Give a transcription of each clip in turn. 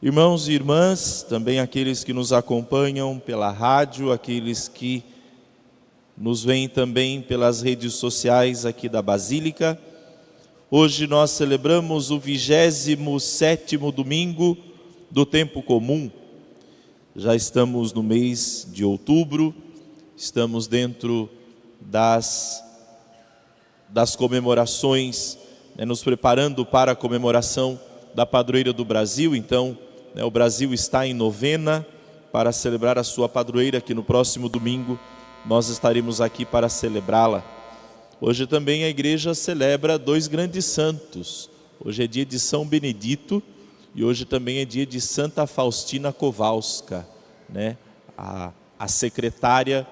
Irmãos e irmãs, também aqueles que nos acompanham pela rádio, aqueles que nos veem também pelas redes sociais aqui da Basílica, hoje nós celebramos o 27º domingo do tempo comum. Já estamos no mês de outubro, estamos dentro das comemorações, nos preparando para a comemoração da Padroeira do Brasil. Então, o Brasil está em novena para celebrar a sua padroeira, que no próximo domingo nós estaremos aqui para celebrá-la. Hoje também a igreja celebra dois grandes santos. Hoje é dia de São Benedito e hoje também é dia de Santa Faustina Kowalska, a secretária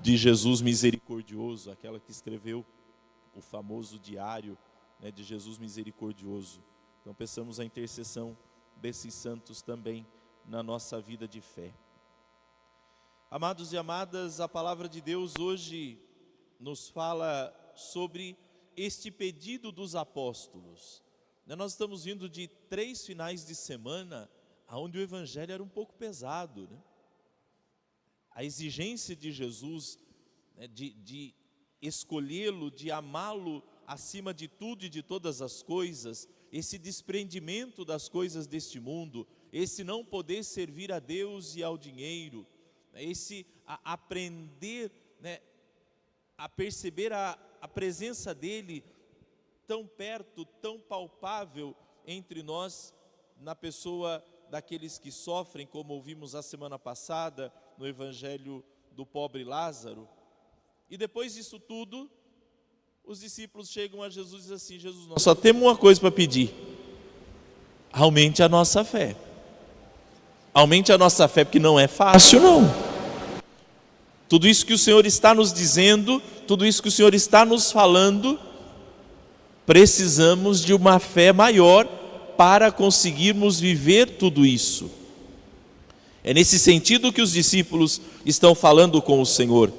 de Jesus Misericordioso, aquela que escreveu o famoso diário de Jesus Misericordioso. Então peçamos a intercessão desses santos também na nossa vida de fé. Amados e amadas, a palavra de Deus hoje nos fala sobre este pedido dos apóstolos. Nós estamos vindo de 3 finais de semana onde o evangelho era um pouco pesado. A exigência de Jesus de escolhê-lo, de amá-lo acima de tudo e de todas as coisas, esse desprendimento das coisas deste mundo, esse não poder servir a Deus e ao dinheiro, esse aprender a perceber a presença dEle tão perto, tão palpável entre nós, na pessoa daqueles que sofrem, como ouvimos a semana passada no Evangelho do pobre Lázaro. E depois disso tudo, os discípulos chegam a Jesus e dizem assim: Jesus, nós só temos uma coisa para pedir: aumente a nossa fé. Aumente a nossa fé, porque não é fácil, não. Tudo isso que o Senhor está nos dizendo, tudo isso que o Senhor está nos falando, precisamos de uma fé maior para conseguirmos viver tudo isso. É nesse sentido que os discípulos estão falando com o Senhor.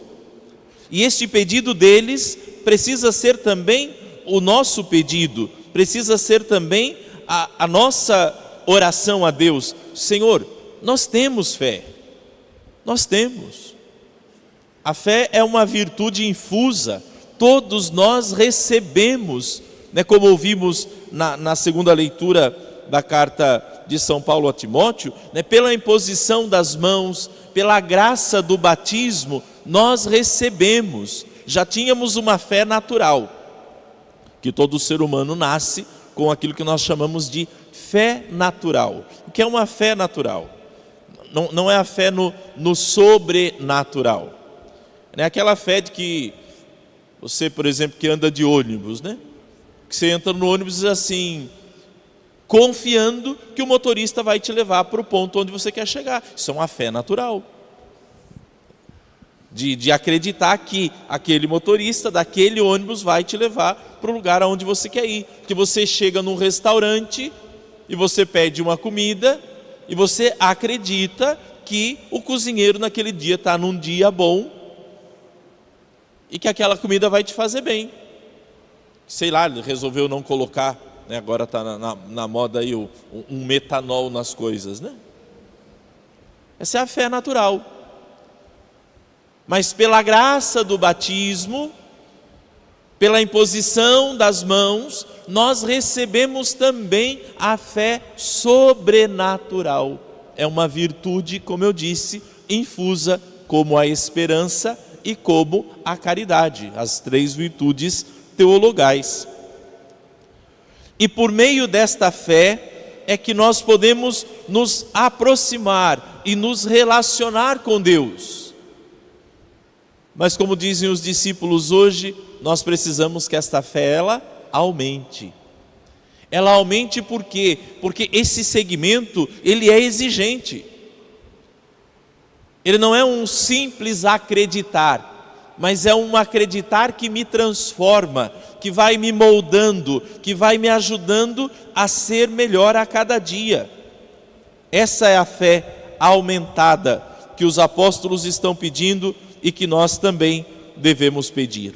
E este pedido deles precisa ser também o nosso pedido, precisa ser também a nossa oração a Deus. Senhor, nós temos fé, nós temos. A fé é uma virtude infusa, todos nós recebemos, como ouvimos na segunda leitura da carta de São Paulo a Timóteo, pela imposição das mãos, pela graça do batismo, nós recebemos. Já tínhamos uma fé natural, que todo ser humano nasce com aquilo que nós chamamos de fé natural. O que é uma fé natural? Não é a fé no sobrenatural. É aquela fé de que você, por exemplo, que anda de ônibus, que você entra no ônibus e diz assim, confiando que o motorista vai te levar para o ponto onde você quer chegar. Isso é uma fé natural. De acreditar que aquele motorista daquele ônibus vai te levar para o lugar aonde você quer ir. Que você chega num restaurante e você pede uma comida e você acredita que o cozinheiro naquele dia está num dia bom e que aquela comida vai te fazer bem. Sei lá, ele resolveu não colocar, agora está na moda aí um metanol nas coisas, Essa é a fé natural. Mas pela graça do batismo, pela imposição das mãos, nós recebemos também a fé sobrenatural. É uma virtude, como eu disse, infusa como a esperança e como a caridade, as 3 virtudes teologais. E por meio desta fé é que nós podemos nos aproximar e nos relacionar com Deus. Mas como dizem os discípulos hoje, nós precisamos que esta fé, ela aumente. Ela aumente por quê? Porque esse segmento, ele é exigente. Ele não é um simples acreditar, mas é um acreditar que me transforma, que vai me moldando, que vai me ajudando a ser melhor a cada dia. Essa é a fé aumentada que os apóstolos estão pedindo e que nós também devemos pedir.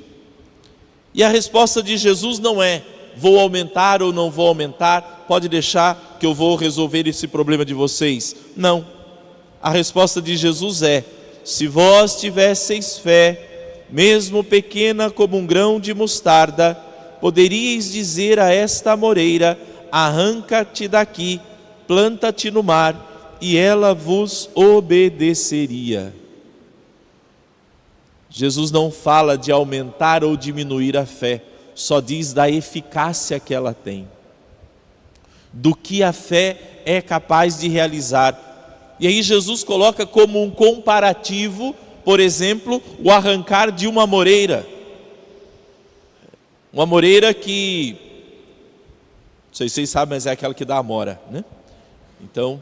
E a resposta de Jesus não é: vou aumentar ou não vou aumentar, pode deixar que eu vou resolver esse problema de vocês. Não. A resposta de Jesus é: se vós tivesseis fé, mesmo pequena como um grão de mostarda, poderíeis dizer a esta amoreira: arranca-te daqui, planta-te no mar, e ela vos obedeceria. Jesus não fala de aumentar ou diminuir a fé, só diz da eficácia que ela tem, do que a fé é capaz de realizar. E aí Jesus coloca como um comparativo, por exemplo, o arrancar de uma amoreira. Uma amoreira que, não sei se vocês sabem, mas é aquela que dá amora, né? Então,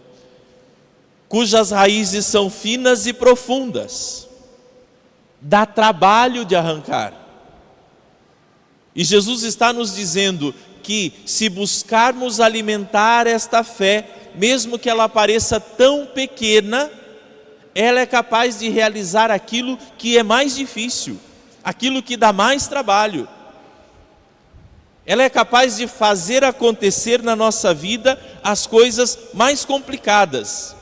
cujas raízes são finas e profundas, dá trabalho de arrancar. E Jesus está nos dizendo que se buscarmos alimentar esta fé, mesmo que ela pareça tão pequena, ela é capaz de realizar aquilo que é mais difícil, aquilo que dá mais trabalho. Ela é capaz de fazer acontecer na nossa vida as coisas mais complicadas.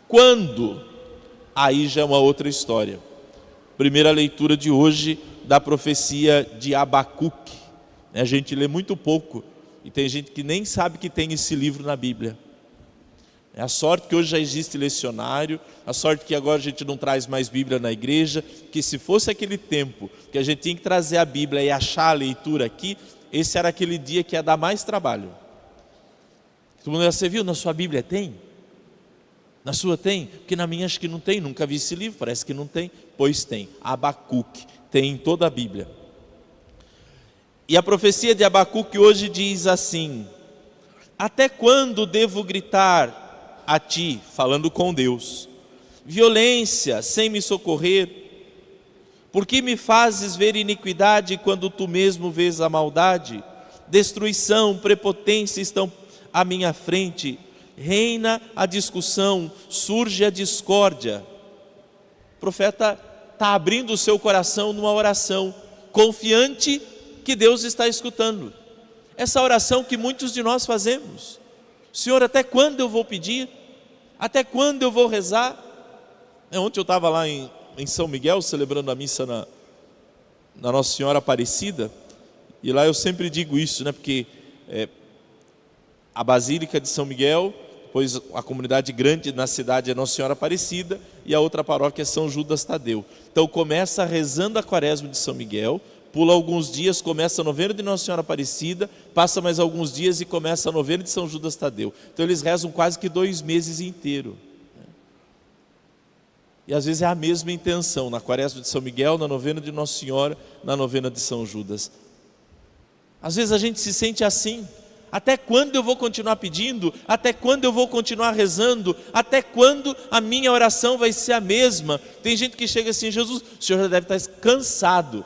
Quando? Aí já é uma outra história. Primeira leitura de hoje da profecia de Abacuque. A gente lê muito pouco e tem gente que nem sabe que tem esse livro na Bíblia. É a sorte que hoje já existe lecionário, a sorte que agora a gente não traz mais Bíblia na igreja, que se fosse aquele tempo que a gente tinha que trazer a Bíblia e achar a leitura aqui, esse era aquele dia que ia dar mais trabalho. Todo mundo, você viu, na sua Bíblia tem? Na sua tem? Porque na minha acho que não tem, nunca vi esse livro, parece que não tem. Pois tem, Abacuque, tem em toda a Bíblia. E a profecia de Abacuque hoje diz assim: até quando devo gritar a ti, falando com Deus, violência sem me socorrer? Por que me fazes ver iniquidade quando tu mesmo vês a maldade? Destruição, prepotência estão à minha frente, reina a discussão, surge a discórdia. O profeta está abrindo o seu coração numa oração, confiante que Deus está escutando. Essa oração que muitos de nós fazemos: Senhor, até quando eu vou pedir? Até quando eu vou rezar? Ontem eu estava lá em São Miguel, celebrando a missa na Nossa Senhora Aparecida, e lá eu sempre digo isso, né? Porque a Basílica de São Miguel, depois a comunidade grande na cidade é Nossa Senhora Aparecida, e a outra paróquia é São Judas Tadeu. Então começa rezando a quaresma de São Miguel, pula alguns dias, começa a novena de Nossa Senhora Aparecida, passa mais alguns dias e começa a novena de São Judas Tadeu. Então eles rezam quase que 2 meses inteiros. E às vezes é a mesma intenção, na quaresma de São Miguel, na novena de Nossa Senhora, na novena de São Judas. Às vezes a gente se sente assim: até quando eu vou continuar pedindo? Até quando eu vou continuar rezando? Até quando a minha oração vai ser a mesma? Tem gente que chega assim: Jesus, o senhor já deve estar cansado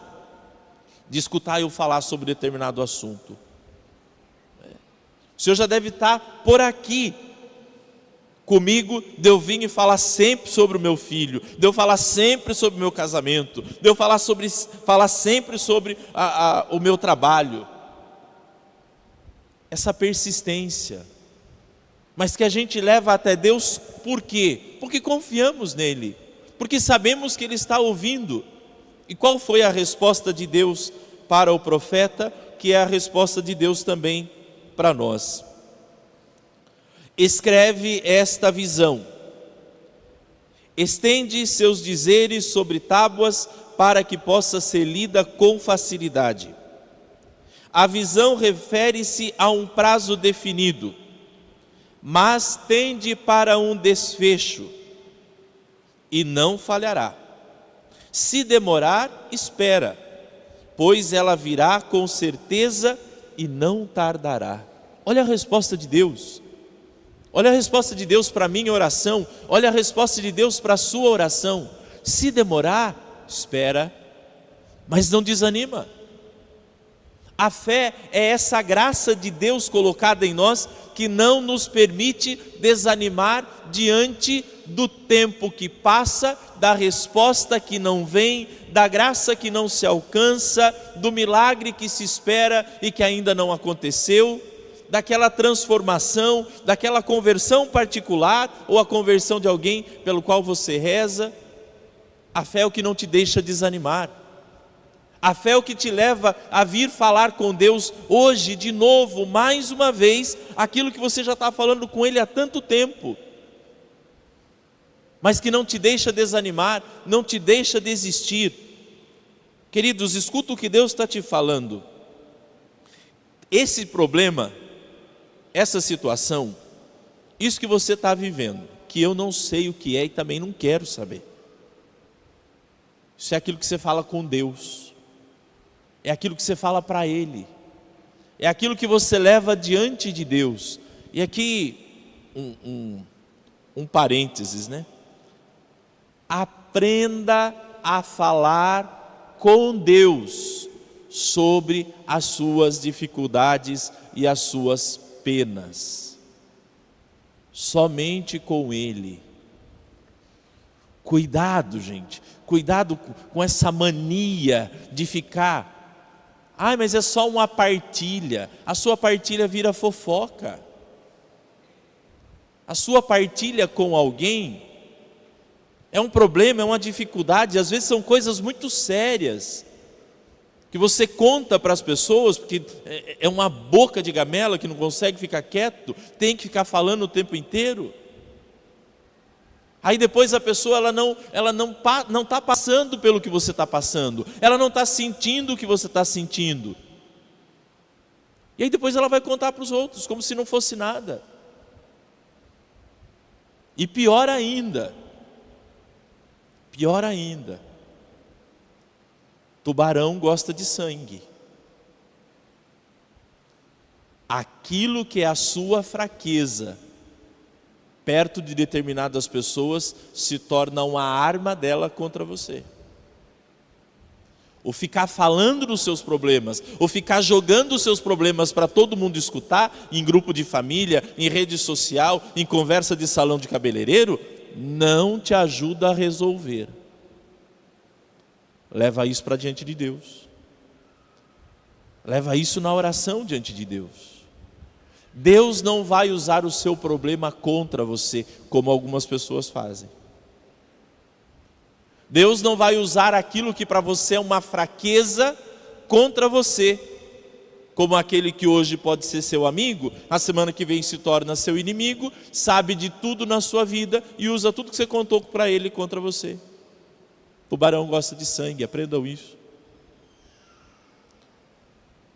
de escutar eu falar sobre determinado assunto. O senhor já deve estar por aqui comigo, de eu vir e falar sempre sobre o meu filho, de eu falar sempre sobre o meu casamento, de eu falar sempre sobre o meu trabalho. Essa persistência, mas que a gente leva até Deus, por quê? Porque confiamos nele, porque sabemos que ele está ouvindo. E qual foi a resposta de Deus para o profeta, que é a resposta de Deus também para nós? Escreve esta visão, estende seus dizeres sobre tábuas, para que possa ser lida com facilidade. A visão refere-se a um prazo definido, mas tende para um desfecho, e não falhará. Se demorar, espera, pois ela virá com certeza e não tardará. Olha a resposta de Deus. Olha a resposta de Deus para a minha oração. Olha a resposta de Deus para a sua oração. Se demorar, espera, mas não desanima. A fé é essa graça de Deus colocada em nós que não nos permite desanimar diante do tempo que passa, da resposta que não vem, da graça que não se alcança, do milagre que se espera e que ainda não aconteceu, daquela transformação, daquela conversão particular ou a conversão de alguém pelo qual você reza. A fé é o que não te deixa desanimar. A fé é o que te leva a vir falar com Deus hoje, de novo, mais uma vez, aquilo que você já está falando com Ele há tanto tempo, mas que não te deixa desanimar, não te deixa desistir. Queridos, escuta o que Deus está te falando. Esse problema, essa situação, isso que você está vivendo, que eu não sei o que é e também não quero saber. Isso é aquilo que você fala com Deus. É aquilo que você fala para Ele, é aquilo que você leva diante de Deus. E aqui, um parênteses, né? Aprenda a falar com Deus sobre as suas dificuldades e as suas penas. Somente com Ele. Cuidado, gente, cuidado com essa mania de ficar... mas é só uma partilha. A sua partilha vira fofoca. A sua partilha com alguém é um problema, é uma dificuldade. Às vezes são coisas muito sérias que você conta para as pessoas, porque é uma boca de gamela que não consegue ficar quieto, tem que ficar falando o tempo inteiro. Aí depois a pessoa ela não está passando pelo que você está passando, ela não está sentindo o que você está sentindo. E aí depois ela vai contar para os outros, como se não fosse nada. E pior ainda, tubarão gosta de sangue. Aquilo que é a sua fraqueza, perto de determinadas pessoas, se torna uma arma dela contra você. Ou ficar falando dos seus problemas, ou ficar jogando os seus problemas para todo mundo escutar, em grupo de família, em rede social, em conversa de salão de cabeleireiro, não te ajuda a resolver. Leva isso para diante de Deus. Leva isso na oração diante de Deus. Deus não vai usar o seu problema contra você, como algumas pessoas fazem. Deus não vai usar aquilo que para você é uma fraqueza contra você, como aquele que hoje pode ser seu amigo, a semana que vem se torna seu inimigo, sabe de tudo na sua vida e usa tudo que você contou para ele contra você. O tubarão gosta de sangue, aprendam isso.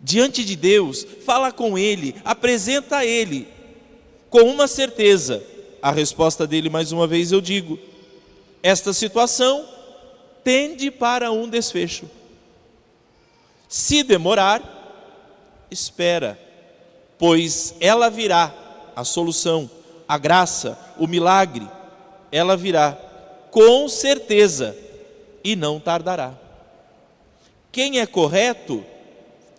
Diante de Deus, fala com Ele, apresenta a Ele, com uma certeza. A resposta dele, mais uma vez eu digo, esta situação tende para um desfecho. Se demorar, espera, pois ela virá, a solução, a graça, o milagre, ela virá, com certeza, e não tardará. Quem é correto,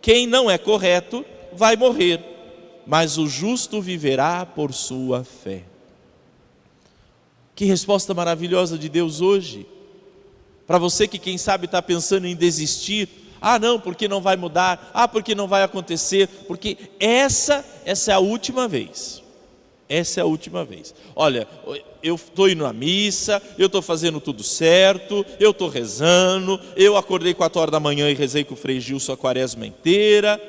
quem não é correto, vai morrer, mas o justo viverá por sua fé. Que resposta maravilhosa de Deus hoje, para você que quem sabe está pensando em desistir. Não, porque não vai mudar, porque não vai acontecer, porque essa é a última vez. Essa é a última vez. Olha, eu estou indo à missa, eu estou fazendo tudo certo, eu estou rezando, eu acordei 4 horas da manhã e rezei com o Frei Gilson a quaresma inteira,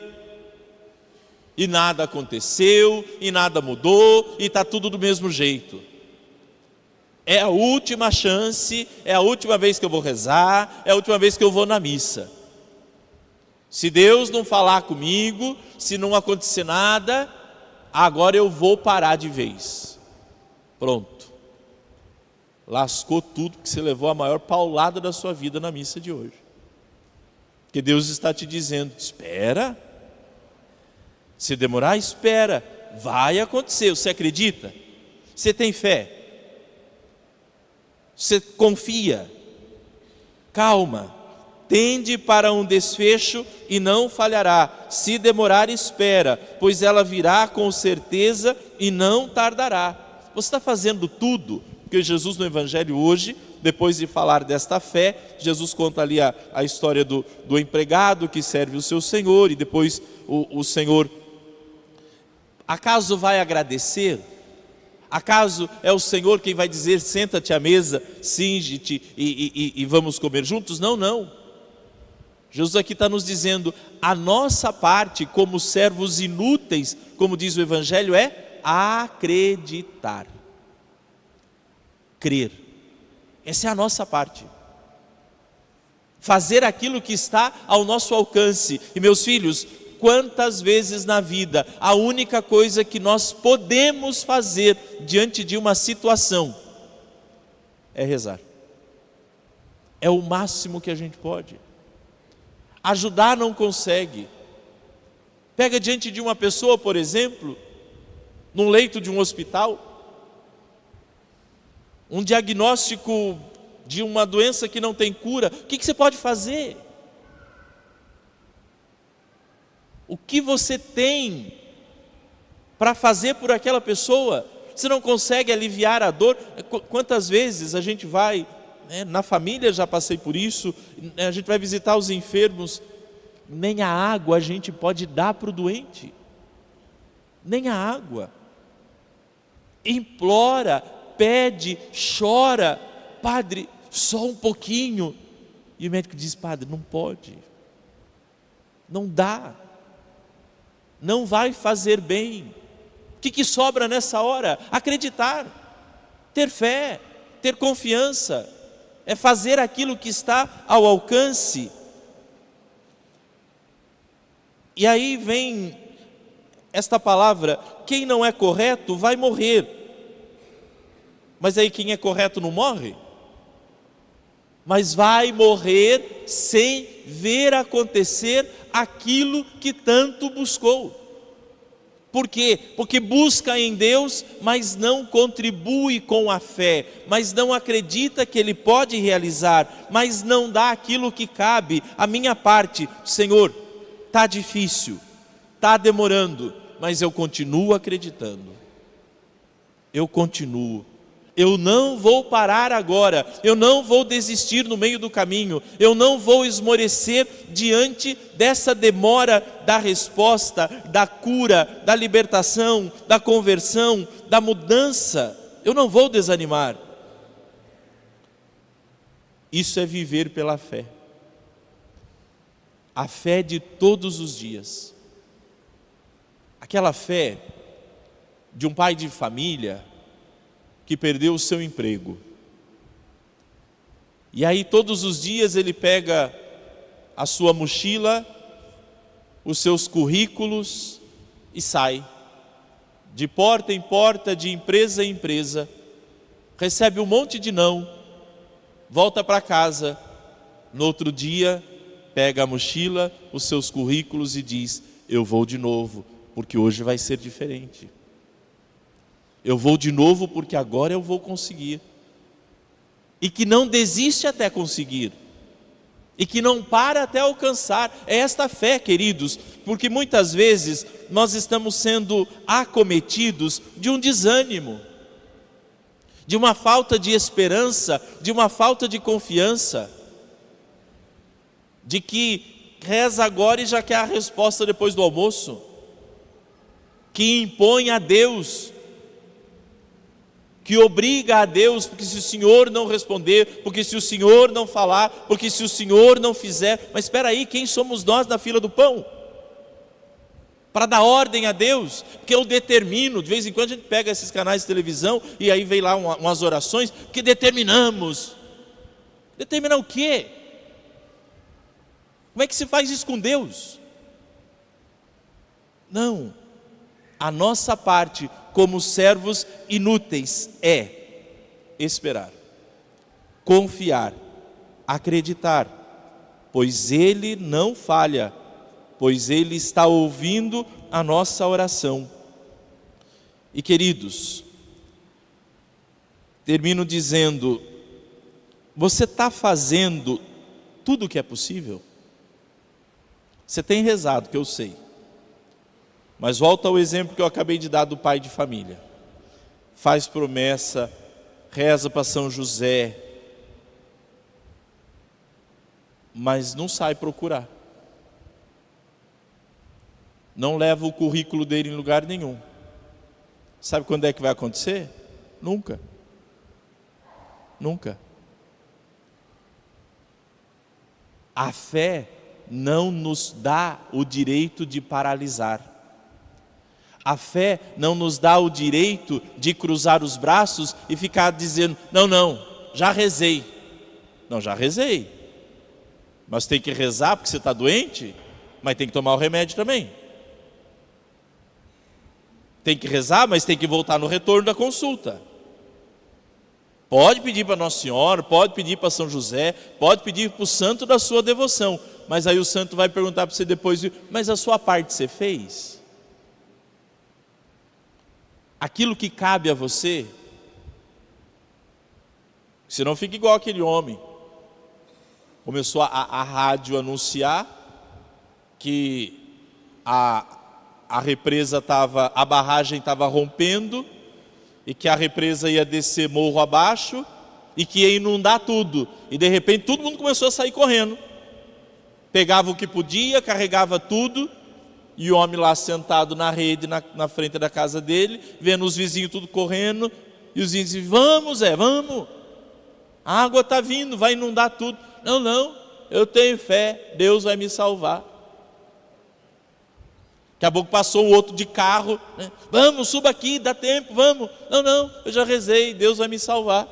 e nada aconteceu, e nada mudou, e está tudo do mesmo jeito. É a última chance, é a última vez que eu vou rezar, é a última vez que eu vou na missa. Se Deus não falar comigo, se não acontecer nada, agora eu vou parar de vez. Pronto. Lascou tudo, porque você levou a maior paulada da sua vida na missa de hoje. Porque Deus está te dizendo, espera. Se demorar, espera. Vai acontecer. Você acredita? Você tem fé? Você confia? Calma. tende para um desfecho e não falhará. Se demorar, espera, pois ela virá com certeza e não tardará. Você está fazendo tudo, porque Jesus no Evangelho hoje, depois de falar desta fé, Jesus conta ali a história do empregado que serve o seu senhor, e depois o senhor, acaso vai agradecer? Acaso é o Senhor quem vai dizer, senta-te à mesa, cinge-te e vamos comer juntos? Não, não. Jesus aqui está nos dizendo, a nossa parte como servos inúteis, como diz o Evangelho, é acreditar. Crer. Essa é a nossa parte. Fazer aquilo que está ao nosso alcance. E meus filhos, quantas vezes na vida a única coisa que nós podemos fazer diante de uma situação é rezar. É o máximo que a gente pode. Ajudar não consegue. Pega diante de uma pessoa, por exemplo, num leito de um hospital, um diagnóstico de uma doença que não tem cura, o que você pode fazer? O que você tem para fazer por aquela pessoa? Você não consegue aliviar a dor? Quantas vezes a gente vai, na família já passei por isso, a gente vai visitar os enfermos, nem a água a gente pode dar para o doente, nem a água. Implora, pede, chora, padre, só um pouquinho. E o médico diz, padre, não pode, não dá. Não vai fazer bem. O que sobra nessa hora? Acreditar, ter fé, ter confiança, é fazer aquilo que está ao alcance. E aí vem esta palavra, quem não é correto vai morrer. Mas aí quem é correto não morre? Mas vai morrer sem ver acontecer aquilo que tanto buscou. Por quê? Porque busca em Deus, mas não contribui com a fé, mas não acredita que Ele pode realizar, mas não dá aquilo que cabe. A minha parte, Senhor, está difícil, está demorando, mas eu continuo acreditando. Eu continuo. Eu não vou parar agora, eu não vou desistir no meio do caminho, eu não vou esmorecer diante dessa demora da resposta, da cura, da libertação, da conversão, da mudança. Eu não vou desanimar. Isso é viver pela fé. A fé de todos os dias. Aquela fé de um pai de família que perdeu o seu emprego. E aí todos os dias ele pega a sua mochila, os seus currículos e sai. De porta em porta, de empresa em empresa. Recebe um monte de não. Volta para casa. No outro dia, pega a mochila, os seus currículos e diz, eu vou de novo, porque hoje vai ser diferente. Eu vou de novo porque agora eu vou conseguir. E que não desiste até conseguir. E que não para até alcançar. É esta fé, queridos, porque muitas vezes nós estamos sendo acometidos de um desânimo, de uma falta de esperança, de uma falta de confiança, de que reza agora e já quer a resposta depois do almoço, que impõe a Deus, que obriga a Deus, porque se o Senhor não responder, porque se o Senhor não falar, porque se o Senhor não fizer. Mas espera aí, quem somos nós na fila do pão? Para dar ordem a Deus, porque eu determino. De vez em quando a gente pega esses canais de televisão e aí vem lá umas orações, porque determinamos. Determinar o quê? Como é que se faz isso com Deus? Não. A nossa parte como servos inúteis é esperar, confiar, acreditar, pois Ele não falha, pois Ele está ouvindo a nossa oração. E queridos, termino dizendo, você está fazendo tudo que é possível? Você tem rezado, que eu sei. Mas volta ao exemplo que eu acabei de dar do pai de família. Faz promessa, reza para São José, mas não sai procurar. Não leva o currículo dele em lugar nenhum. Sabe quando é que vai acontecer? Nunca. Nunca. A fé não nos dá o direito de paralisar. A fé não nos dá o direito de cruzar os braços e ficar dizendo, não, já rezei. Não, já rezei. Mas tem que rezar porque você está doente, mas tem que tomar o remédio também. Tem que rezar, mas tem que voltar no retorno da consulta. Pode pedir para Nossa Senhora, pode pedir para São José, pode pedir para o santo da sua devoção. Mas aí o santo vai perguntar para você depois, mas a sua parte você fez? Aquilo que cabe a você? Senão fica igual aquele homem. Começou a rádio anunciar que a represa estava, a barragem estava rompendo e que a represa ia descer morro abaixo e que ia inundar tudo. E de repente todo mundo começou a sair correndo. Pegava o que podia, carregava tudo, e o homem lá sentado na rede, na frente da casa dele, vendo os vizinhos tudo correndo, e os vizinhos dizem, vamos, vamos, a água está vindo, vai inundar tudo. Não, eu tenho fé, Deus vai me salvar. Daqui a pouco passou um outro de carro, né? Vamos, suba aqui, dá tempo, vamos. Não, eu já rezei, Deus vai me salvar.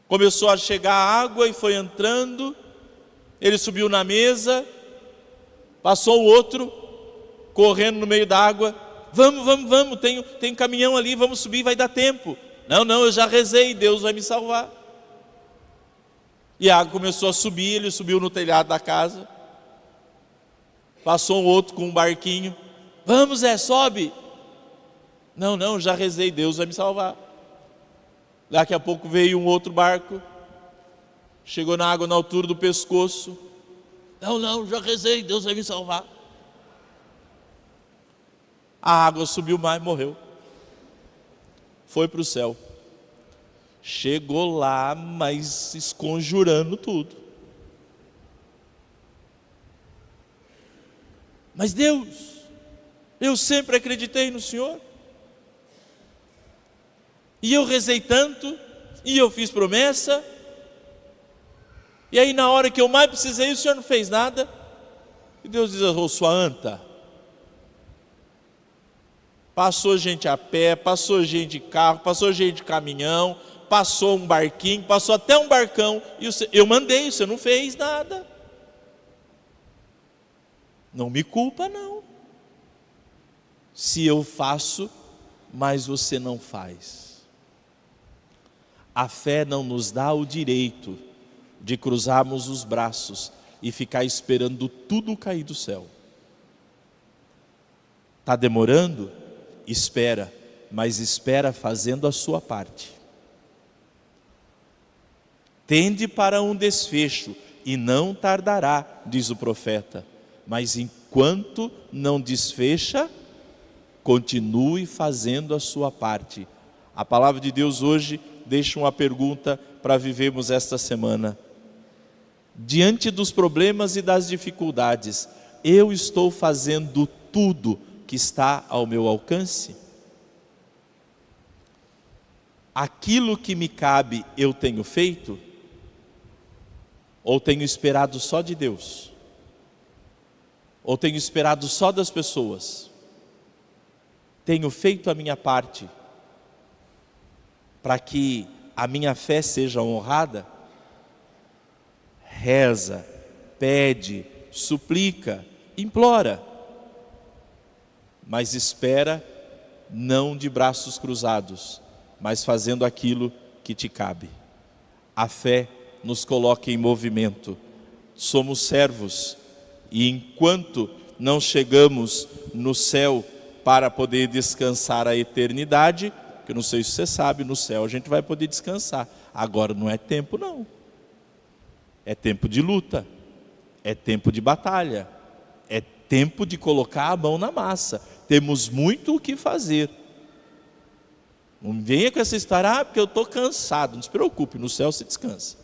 Começou a chegar a água e foi entrando, ele subiu na mesa, passou o outro, correndo no meio da água, vamos, tem caminhão ali, vamos subir, vai dar tempo. Não, eu já rezei, Deus vai me salvar. E a água começou a subir, ele subiu no telhado da casa, passou um outro com um barquinho, vamos sobe. Não, já rezei, Deus vai me salvar. Daqui a pouco veio um outro barco, chegou na água na altura do pescoço. Não, já rezei, Deus vai me salvar. A água subiu mais, morreu. Foi para o céu. Chegou lá, mas esconjurando tudo. Mas Deus, eu sempre acreditei no Senhor. E eu rezei tanto, e eu fiz promessa, e aí na hora que eu mais precisei, o Senhor não fez nada. E Deus diz, sua anta. Passou gente a pé, passou gente de carro, passou gente de caminhão, passou um barquinho, passou até um barcão, e eu mandei, você não fez nada. Não me culpa não. Se eu faço, mas você não faz. A fé não nos dá o direito de cruzarmos os braços e ficar esperando tudo cair do céu. Está demorando? Espera, mas espera fazendo a sua parte. Tende para um desfecho e não tardará, diz o profeta. Mas enquanto não desfecha, continue fazendo a sua parte. A palavra de Deus hoje deixa uma pergunta para vivermos esta semana. Diante dos problemas e das dificuldades, eu estou fazendo tudo que está ao meu alcance? Aquilo que me cabe eu tenho feito? Ou tenho esperado só de Deus? Ou tenho esperado só das pessoas? Tenho feito a minha parte para que a minha fé seja honrada? Reza, pede, suplica, implora, mas espera, não de braços cruzados, mas fazendo aquilo que te cabe. A fé nos coloca em movimento. Somos servos, e enquanto não chegamos no céu para poder descansar a eternidade, que eu não sei se você sabe, no céu a gente vai poder descansar. Agora não é tempo não. É tempo de luta, é tempo de batalha, é tempo de colocar a mão na massa. Temos muito o que fazer. Não venha com essa história, porque eu estou cansado. Não se preocupe, no céu se descansa.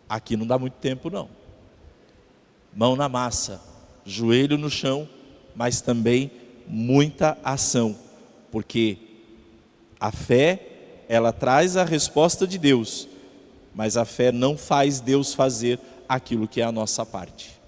Aqui não dá muito tempo não. Mão na massa, joelho no chão, mas também muita ação. Porque a fé, ela traz a resposta de Deus, mas a fé não faz Deus fazer aquilo que é a nossa parte.